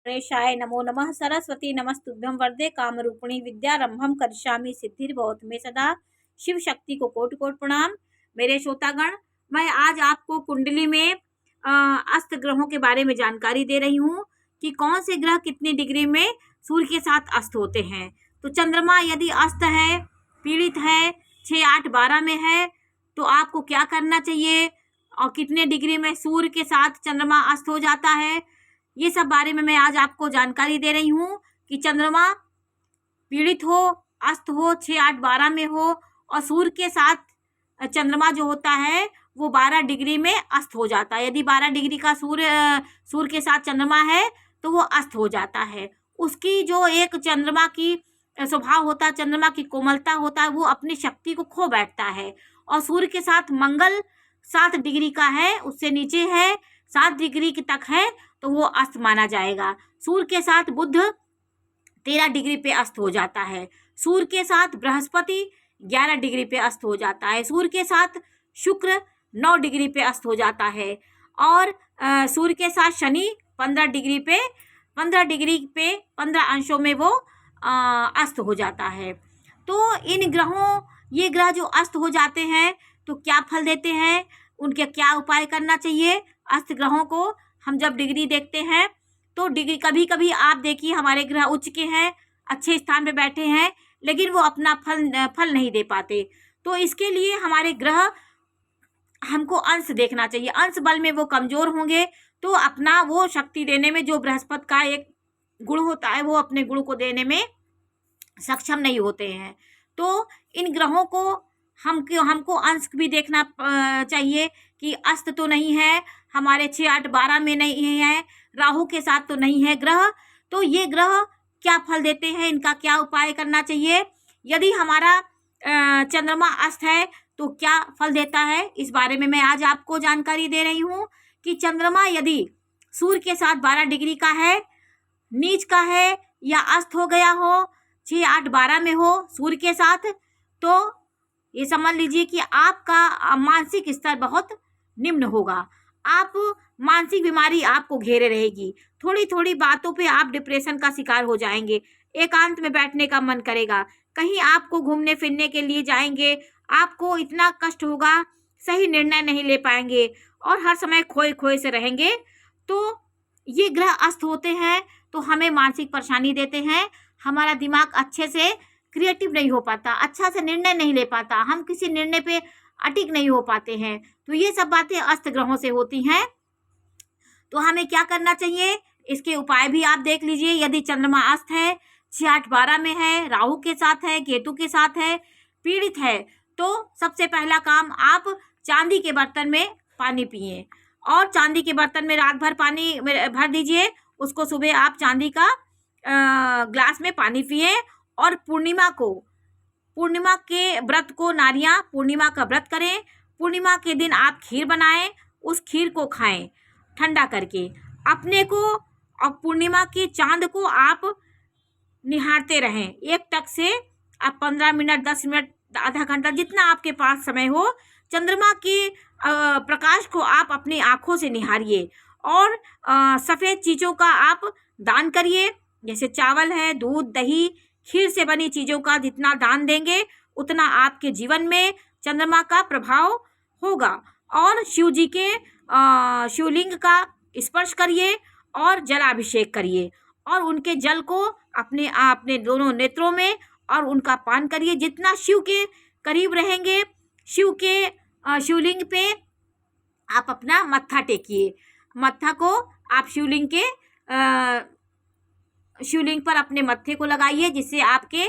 गणेशाय नमो नमः। सरस्वती नमस्तुभ्यं वरदे कामरूपिणी विद्यारंभम करिष्यामि सिद्धिर्भवतु मे सदा। शिव शक्ति को कोटि कोटि प्रणाम। मेरे श्रोतागण, मैं आज आपको कुंडली में अस्त ग्रहों के बारे में जानकारी दे रही हूँ कि कौन से ग्रह कितनी डिग्री में सूर्य के साथ अस्त होते हैं। तो चंद्रमा यदि अस्त है, पीड़ित है, 6, 8, 12 में है, तो आपको क्या करना चाहिए और कितने डिग्री में सूर्य के साथ चंद्रमा अस्त हो जाता है, ये सब बारे में मैं आज आपको जानकारी दे रही हूँ कि चंद्रमा पीड़ित हो, अस्त हो, 6, 8, 12 में हो और सूर्य के साथ चंद्रमा जो होता है वो 12 डिग्री में अस्त हो जाता है। यदि 12 डिग्री का सूर्य के साथ चंद्रमा है तो वो अस्त हो जाता है। उसकी जो एक चंद्रमा की स्वभाव होता है, चंद्रमा की कोमलता होता है, वो अपनी शक्ति को खो बैठता है। और सूर्य के साथ मंगल 7 डिग्री का है, उससे नीचे है, 7 डिग्री तक है तो वो अस्त माना जाएगा। सूर्य के साथ बुध 13 डिग्री पे अस्त हो जाता है। सूर्य के साथ बृहस्पति 11 डिग्री पे अस्त हो जाता है। सूर्य के साथ शुक्र 9 डिग्री पे अस्त हो जाता है। और सूर्य के साथ शनि 15 डिग्री पे 15 अंशों में वो अस्त हो जाता है। तो इन ग्रहों, ये ग्रह जो अस्त हो जाते हैं तो क्या फल देते हैं, उनके क्या उपाय करना चाहिए। अस्त ग्रहों को हम जब डिग्री देखते हैं तो डिग्री, कभी कभी आप देखिए हमारे ग्रह उच्च के हैं, अच्छे स्थान पे बैठे हैं, लेकिन वो अपना फल नहीं दे पाते। तो इसके लिए हमारे ग्रह, हमको अंश देखना चाहिए। अंश बल में वो कमजोर होंगे तो अपना वो शक्ति देने में, जो बृहस्पति का एक गुण होता है, वो अपने गुण को देने में सक्षम नहीं होते हैं। तो इन ग्रहों को हमको अंश भी देखना चाहिए कि अस्त तो नहीं है, हमारे 6, 8, 12 में नहीं है, राहु के साथ तो नहीं है ग्रह। तो ये ग्रह क्या फल देते हैं, इनका क्या उपाय करना चाहिए। यदि हमारा चंद्रमा अस्त है तो क्या फल देता है, इस बारे में मैं आज आपको जानकारी दे रही हूँ कि चंद्रमा यदि सूर्य के साथ 12 डिग्री का है, नीच का है या अस्त हो गया हो, 6, 8, 12 में हो सूर्य के साथ, तो ये समझ लीजिए कि आपका मानसिक स्तर बहुत निम्न होगा। आप मानसिक बीमारी आपको घेरे रहेगी। थोड़ी थोड़ी बातों पे आप डिप्रेशन का शिकार हो जाएंगे। एकांत में बैठने का मन करेगा, कहीं आपको घूमने फिरने के लिए जाएंगे, आपको इतना कष्ट होगा, सही निर्णय नहीं ले पाएंगे और हर समय खोए खोए से रहेंगे। तो ये ग्रह अस्त होते हैं तो हमें मानसिक परेशानी देते हैं। हमारा दिमाग अच्छे से क्रिएटिव नहीं हो पाता, अच्छा से निर्णय नहीं ले पाता, हम किसी निर्णय पे अटिक नहीं हो पाते हैं। तो ये सब बातें अस्त ग्रहों से होती हैं। तो हमें क्या करना चाहिए, इसके उपाय भी आप देख लीजिए। यदि चंद्रमा अस्त है, 6, 8, 12 में है, राहु के साथ है, केतु के साथ है, पीड़ित है, तो सबसे पहला काम आप चांदी के बर्तन में पानी पिए और चांदी के बर्तन में रात भर पानी भर दीजिए। उसको सुबह आप चांदी का ग्लास में पानी पिए और पूर्णिमा के व्रत को, नारियां पूर्णिमा का व्रत करें। पूर्णिमा के दिन आप खीर बनाएं, उस खीर को खाएं ठंडा करके अपने को, और पूर्णिमा के चांद को आप निहारते रहें। एक टक से आप 15 मिनट, 10 मिनट, आधा घंटा, जितना आपके पास समय हो, चंद्रमा के प्रकाश को आप अपनी आँखों से निहारिए। और सफ़ेद चीज़ों का आप दान करिए, जैसे चावल है, दूध, दही, खीर से बनी चीज़ों का जितना दान देंगे उतना आपके जीवन में चंद्रमा का प्रभाव होगा। और शिव जी के शिवलिंग का स्पर्श करिए और जलाभिषेक करिए और उनके जल को अपने दोनों नेत्रों में और उनका पान करिए। जितना शिव के करीब रहेंगे, शिव के शिवलिंग पे आप अपना मत्था टेकिए। मत्था को आप शिवलिंग पर अपने मत्थे को लगाइए, जिससे आपके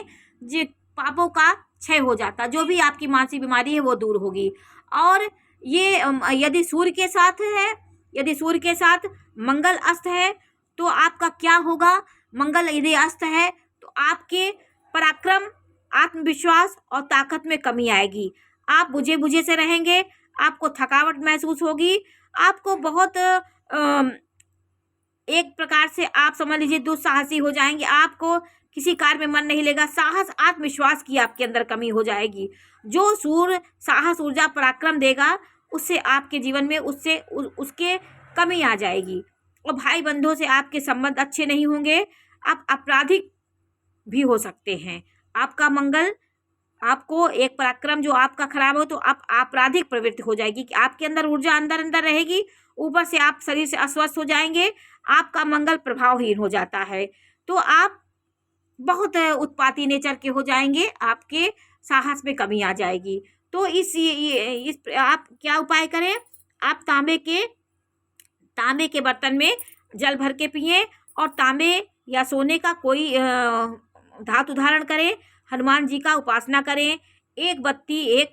पापों का क्षय हो जाता, जो भी आपकी मानसिक बीमारी है वो दूर होगी। और ये यदि सूर्य के साथ है, यदि सूर्य के साथ मंगल अस्त है तो आपका क्या होगा। मंगल यदि अस्त है तो आपके पराक्रम, आत्मविश्वास और ताकत में कमी आएगी। आप बुझे बुझे से रहेंगे, आपको थकावट महसूस होगी, आपको बहुत एक प्रकार से आप समझ लीजिए दुस्साहसी हो जाएंगे, आपको किसी कार्य में मन नहीं लेगा, साहस, आत्मविश्वास की आपके अंदर कमी हो जाएगी। जो सूर्य साहस, ऊर्जा, पराक्रम देगा, उससे आपके जीवन में उसके कमी आ जाएगी। और भाई बंधुओं से आपके संबंध अच्छे नहीं होंगे, आप आपराधिक भी हो सकते हैं। आपका मंगल, आपको एक पराक्रम जो आपका खराब हो तो आप आपराधिक प्रवृत्ति हो जाएगी कि आपके अंदर ऊर्जा अंदर अंदर रहेगी, ऊपर से आप शरीर से अस्वस्थ हो जाएंगे, आपका मंगल प्रभावहीन हो जाता है, तो आप बहुत उत्पाती नेचर के हो जाएंगे, आपके साहस में कमी आ जाएगी। तो इस आप क्या उपाय करें, आप तांबे के बर्तन में जल भर के पिए और तांबे या सोने का कोई धातु धारण करें, हनुमान जी का उपासना करें, एक बत्ती एक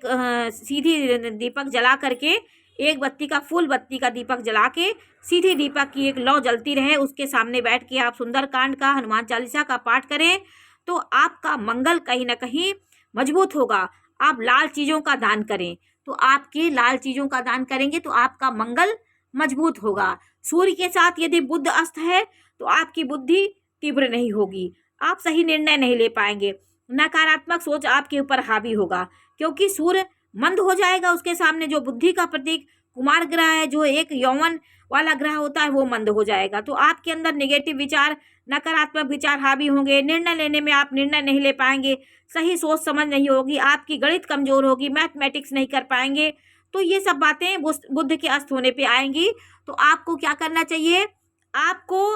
सीधी दीपक जला करके, एक बत्ती का फूल बत्ती का दीपक जला के सीधी दीपक की एक लौ जलती रहे, उसके सामने बैठ के आप सुंदरकांड का, हनुमान चालीसा का पाठ करें तो आपका मंगल कहीं ना कहीं मजबूत होगा। आप लाल चीज़ों का दान करें, तो आपके लाल चीज़ों का दान करेंगे तो आपका मंगल मजबूत होगा। सूर्य के साथ यदि बुध अस्त है तो आपकी बुद्धि तीव्र नहीं होगी, आप सही निर्णय नहीं ले पाएंगे, नकारात्मक सोच आपके ऊपर हावी होगा, क्योंकि सूर्य मंद हो जाएगा, उसके सामने जो बुद्धि का प्रतीक कुमार ग्रह है, जो एक यौवन वाला ग्रह होता है, वो मंद हो जाएगा। तो आपके अंदर नेगेटिव विचार, नकारात्मक विचार हावी होंगे, निर्णय लेने में आप निर्णय नहीं ले पाएंगे, सही सोच समझ नहीं होगी, आपकी गणित कमजोर होगी, मैथमेटिक्स नहीं कर पाएंगे। तो ये सब बातें बुध के अस्त होने पे आएंगी। तो आपको क्या करना चाहिए, आपको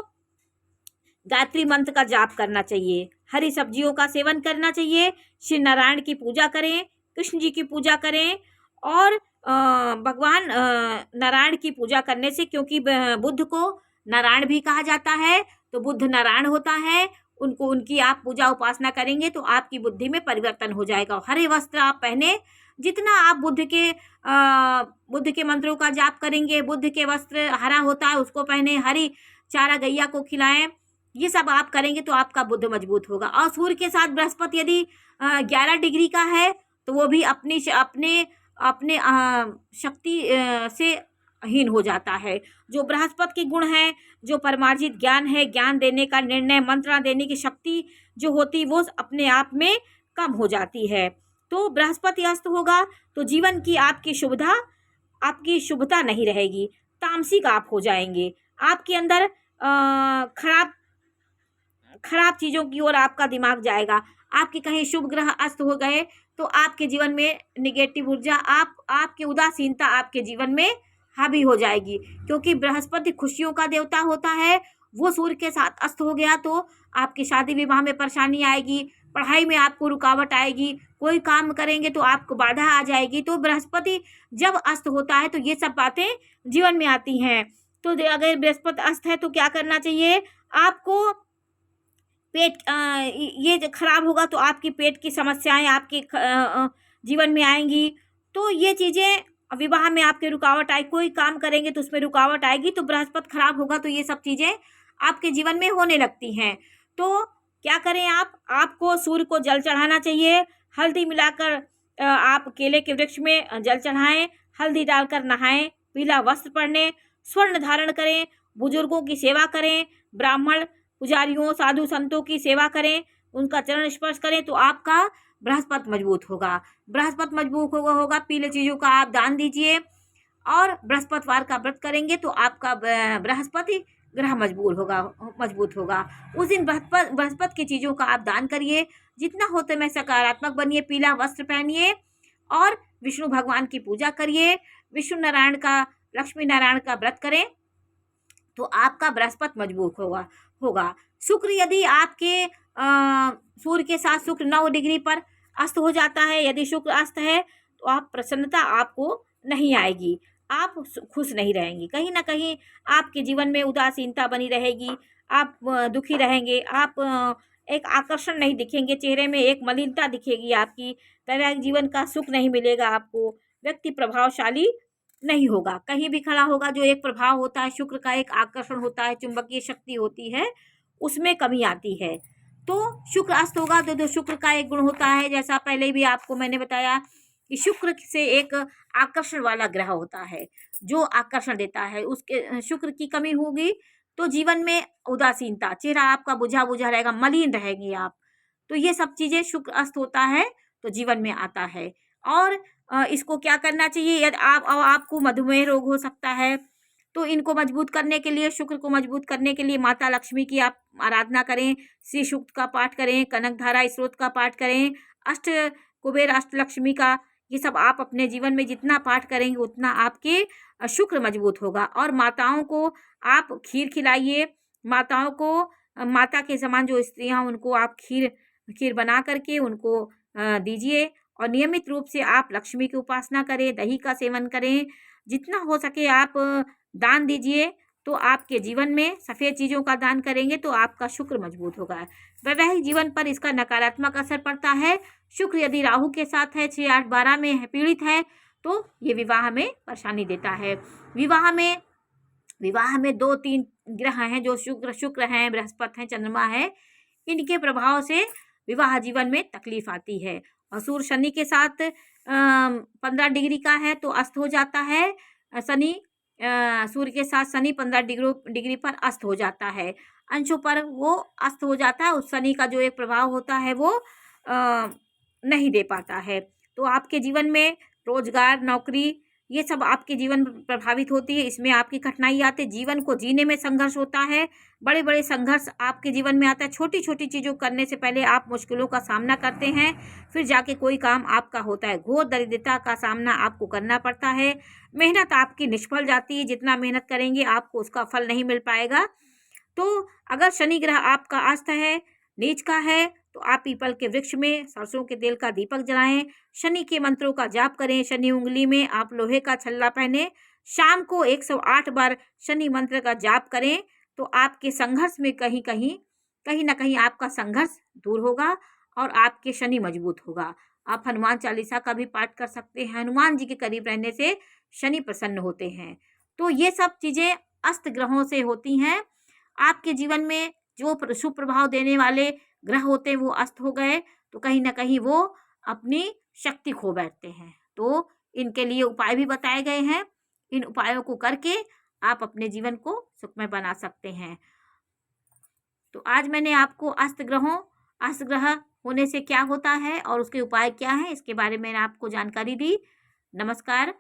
गायत्री मंत्र का जाप करना चाहिए, हरी सब्जियों का सेवन करना चाहिए, श्री नारायण की पूजा करें, कृष्ण जी की पूजा करें और भगवान नारायण की पूजा करने से, क्योंकि बुध को नारायण भी कहा जाता है, तो बुध नारायण होता है, उनको उनकी आप पूजा उपासना करेंगे तो आपकी बुद्धि में परिवर्तन हो जाएगा। हरे वस्त्र आप पहने, जितना आप बुद्ध के मंत्रों का जाप करेंगे, बुद्ध के वस्त्र हरा होता है उसको पहने, हरी चारा गैया को खिलाएं, ये सब आप करेंगे तो आपका बुद्ध मजबूत होगा। और सूर्य के साथ बृहस्पति यदि 11 डिग्री का है तो वो भी अपने शक्ति से हीन हो जाता है। जो बृहस्पति के गुण है, जो परमार्जित ज्ञान है, ज्ञान देने का, निर्णय मंत्रणा देने की शक्ति जो होती वो अपने आप में कम हो जाती है। तो बृहस्पति अस्त होगा तो जीवन की आपकी शुभता नहीं रहेगी, तामसिक आप हो जाएंगे, आपके अंदर खराब चीज़ों की ओर आपका दिमाग जाएगा। आपके कहीं शुभ ग्रह अस्त हो गए तो आपके जीवन में निगेटिव ऊर्जा, आपकी उदासीनता आपके जीवन में हावी हो जाएगी, क्योंकि बृहस्पति खुशियों का देवता होता है, वो सूर्य के साथ अस्त हो गया तो आपकी शादी विवाह में परेशानी आएगी, पढ़ाई में आपको रुकावट आएगी, कोई काम करेंगे तो आपको बाधा आ जाएगी। तो बृहस्पति जब अस्त होता है तो ये सब बातें जीवन में आती हैं। तो अगर बृहस्पति अस्त है तो क्या करना चाहिए, आपको पेट ये जो खराब होगा तो आपकी पेट की समस्याएं आपके जीवन में आएंगी। तो ये चीज़ें, विवाह में आपके रुकावट आए, कोई काम करेंगे तो उसमें रुकावट आएगी, तो बृहस्पति खराब होगा तो ये सब चीज़ें आपके जीवन में होने लगती हैं। तो क्या करें, आपको सूर्य को जल चढ़ाना चाहिए, हल्दी मिलाकर आप केले के वृक्ष में जल चढ़ाएं, हल्दी डालकर नहाएं, पीला वस्त्र पहने, स्वर्ण धारण करें, बुजुर्गों की सेवा करें, ब्राह्मण पुजारियों साधु संतों की सेवा करें, उनका चरण स्पर्श करें, तो आपका बृहस्पति मजबूत होगा। बृहस्पति मजबूत होगा, पीले चीज़ों का आप दान दीजिए और बृहस्पतिवार का व्रत करेंगे तो आपका बृहस्पति ग्रह मजबूत होगा। उस दिन बृहस्पति की चीज़ों का आप दान करिए, जितना होते में सकारात्मक बनिए, पीला वस्त्र पहनिए और विष्णु भगवान की पूजा करिए, विष्णु नारायण का, लक्ष्मी नारायण का व्रत करें तो आपका बृहस्पति मजबूत होगा। शुक्र यदि आपके सूर्य के साथ शुक्र 9 डिग्री पर अस्त हो जाता है, यदि शुक्र अस्त है तो आप प्रसन्नता आपको नहीं आएगी, आप खुश नहीं रहेंगे, कहीं ना कहीं आपके जीवन में उदासीनता बनी रहेगी, आप दुखी रहेंगे, आप एक आकर्षण नहीं दिखेंगे, चेहरे में एक मलिनता दिखेगी आपकी, वैवाहिक जीवन का सुख नहीं मिलेगा आपको, व्यक्ति प्रभावशाली नहीं होगा, कहीं भी खड़ा होगा, जो एक प्रभाव होता है शुक्र का, एक आकर्षण होता है, चुंबकीय शक्ति होती है, उसमें कमी आती है। तो शुक्र अस्त होगा तो शुक्र का एक गुण होता है, जैसा पहले भी आपको मैंने बताया कि शुक्र से एक आकर्षण वाला ग्रह होता है जो आकर्षण देता है, उसके शुक्र की कमी होगी तो जीवन में उदासीनता, चेहरा आपका बुझा रहेगा, मलिन रहेंगे आप। तो ये सब चीज़ें शुक्र अस्त होता है तो जीवन में आता है। और इसको क्या करना चाहिए, यदि आपको मधुमेह रोग हो सकता है तो इनको मजबूत करने के लिए, शुक्र को मजबूत करने के लिए माता लक्ष्मी की आप आराधना करें, श्री सूक्त का पाठ करें, कनकधारा स्त्रोत का पाठ करें, अष्ट कुबेर अष्टलक्ष्मी का, ये सब आप अपने जीवन में जितना पाठ करेंगे उतना आपके शुक्र मजबूत होगा। और माताओं को आप खीर खिलाइए, माताओं को, माता के समान जो स्त्रियां, उनको आप खीर बना करके उनको दीजिए। और नियमित रूप से आप लक्ष्मी की उपासना करें, दही का सेवन करें, जितना हो सके आप दान दीजिए। तो आपके जीवन में सफ़ेद चीज़ों का दान करेंगे तो आपका शुक्र मजबूत होगा। वैवाहिक जीवन पर इसका नकारात्मक असर पड़ता है। शुक्र यदि राहु के साथ है, 6, 8, 12 में है, पीड़ित है, तो ये विवाह में परेशानी देता है। विवाह में 2-3 ग्रह हैं जो शुक्र हैं, बृहस्पति हैं, चंद्रमा है, इनके प्रभाव से विवाह जीवन में तकलीफ आती है। और सूर्य शनि के साथ 15 डिग्री का है तो अस्त हो जाता है। सूर्य के साथ शनि 15 डिग्री पर अस्त हो जाता है, अंशों पर वो अस्त हो जाता है। उस शनि का जो एक प्रभाव होता है वो नहीं दे पाता है। तो आपके जीवन में रोजगार, नौकरी, ये सब आपके जीवन प्रभावित होती है, इसमें आपकी कठिनाई आती है, जीवन को जीने में संघर्ष होता है, बड़े बड़े संघर्ष आपके जीवन में आता है। छोटी छोटी चीज़ों करने से पहले आप मुश्किलों का सामना करते हैं, फिर जाके कोई काम आपका होता है। घोर दरिद्रता का सामना आपको करना पड़ता है, मेहनत आपकी निष्फल जाती है, जितना मेहनत करेंगे आपको उसका फल नहीं मिल पाएगा। तो अगर शनि ग्रह आपका अस्त है, नीच का है, तो आप पीपल के वृक्ष में सरसों के तेल का दीपक जलाएं, शनि के मंत्रों का जाप करें, शनि उंगली में आप लोहे का छल्ला पहने, शाम को 108 बार शनि मंत्र का जाप करें, तो आपके संघर्ष में कहीं ना कहीं आपका संघर्ष दूर होगा और आपके शनि मजबूत होगा। आप हनुमान चालीसा का भी पाठ कर सकते हैं, हनुमान जी के करीब रहने से शनि प्रसन्न होते हैं। तो ये सब चीज़ें अस्त ग्रहों से होती हैं। आपके जीवन में जो शुभ प्रभाव देने वाले ग्रह होते हैं वो अस्त हो गए तो कहीं ना कहीं वो अपनी शक्ति खो बैठते हैं। तो इनके लिए उपाय भी बताए गए हैं, इन उपायों को करके आप अपने जीवन को सुखमय बना सकते हैं। तो आज मैंने आपको अस्त ग्रह होने से क्या होता है और उसके उपाय क्या हैं, इसके बारे में आपको जानकारी दी। नमस्कार।